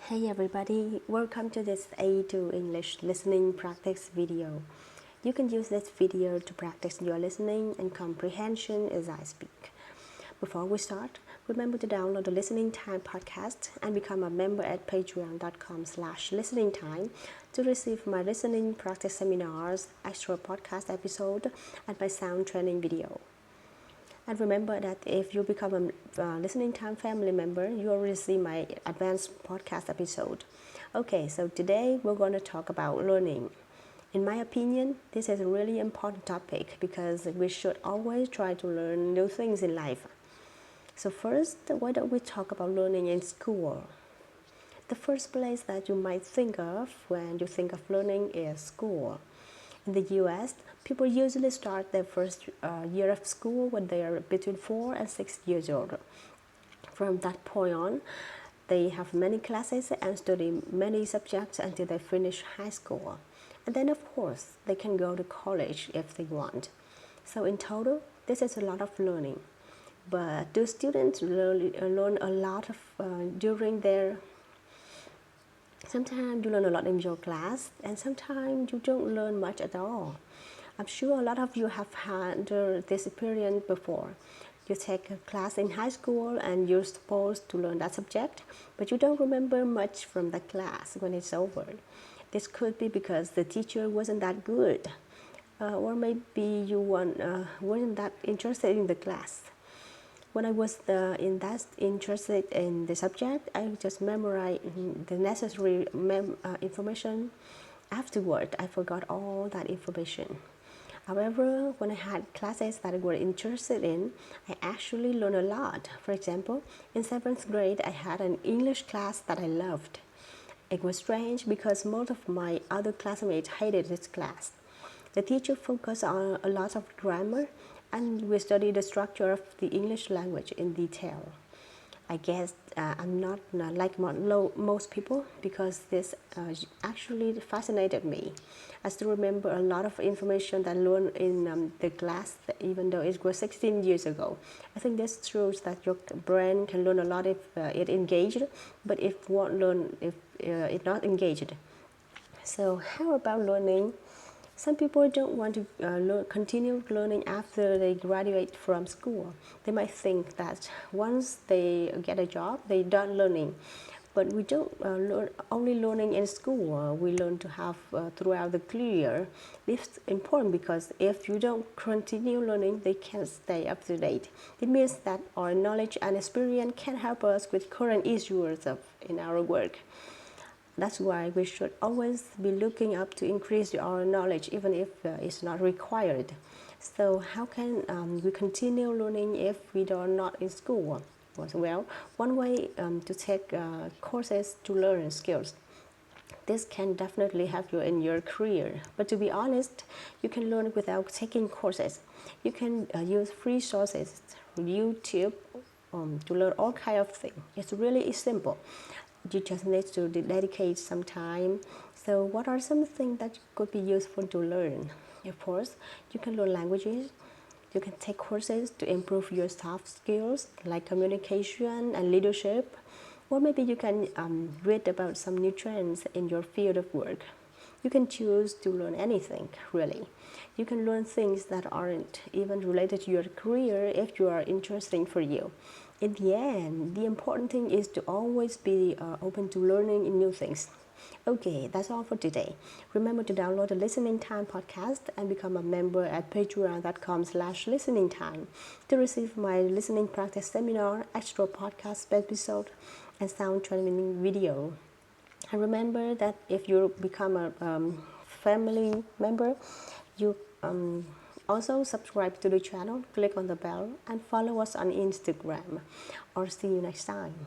Hey everybody, welcome to this A2 English listening practice video. You can use this video to practice your listening and comprehension as I speak. Before we start, remember to download the Listening Time podcast and become a member at patreon.com/listeningtime to receive my listening practice seminars, extra podcast episode, and my sound training video. And remember that if you become a Listening Time family member, you will receive my advanced podcast episode. Okay, so today we're going to talk about learning. In my opinion, this is a really important topic because we should always try to learn new things in life. So first, why don't we talk about learning in school? The first place that you might think of when you think of learning is school. In the US, people usually start their first year of school when they are between 4 and 6 years old. From that point on, they have many classes and study many subjects until they finish high school. And then, of course, they can go to college if they want. So in total, this is a lot of learning. But do students learn a lot of during their Sometimes you learn a lot in your class, and sometimes you don't learn much at all. I'm sure a lot of you have had this experience before. You take a class in high school and you're supposed to learn that subject, but you don't remember much from that class when it's over. This could be because the teacher wasn't that good, or maybe you weren't that interested in the class. When I was interested in the subject, I just memorized the necessary information. Afterward, I forgot all that information. However, when I had classes that I were interested in, I actually learned a lot. For example, in 7th grade, I had an English class that I loved. It was strange because most of my other classmates hated this class. The teacher focused on a lot of grammar, and we studied the structure of the English language in detail. I guess I'm not like most people because this actually fascinated me. I still remember a lot of information that I learned in the class, even though it was 16 years ago. I think this shows that your brain can learn a lot if it engaged, but if it not engaged. So how about learning? Some people don't want to continue learning after they graduate from school. They might think that once they get a job, they're done learning. But we don't learn only learning in school. We learn to have throughout the career. This is important because if you don't continue learning, they can't stay up to date. It means that our knowledge and experience can help us with current issues in our work. That's why we should always be looking up to increase our knowledge, even if it's not required. So how can we continue learning if we are not in school? Well, one way to take courses to learn skills. This can definitely help you in your career. But to be honest, you can learn without taking courses. You can use free sources, YouTube, to learn all kinds of things. It's really simple. You just need to dedicate some time. So what are some things that could be useful to learn? Of course, you can learn languages. You can take courses to improve your soft skills like communication and leadership. Or maybe you can read about some new trends in your field of work. You can choose to learn anything, really. You can learn things that aren't even related to your career if you are interesting for you. In the end, the important thing is to always be open to learning new things. Okay, that's all for today. Remember to download the Listening Time podcast and become a member at patreon.com/listeningtime to receive my listening practice seminar, extra podcast episode, and sound training video. And remember that if you become a family member, you also subscribe to the channel, click on the bell, and follow us on Instagram. Or see you next time.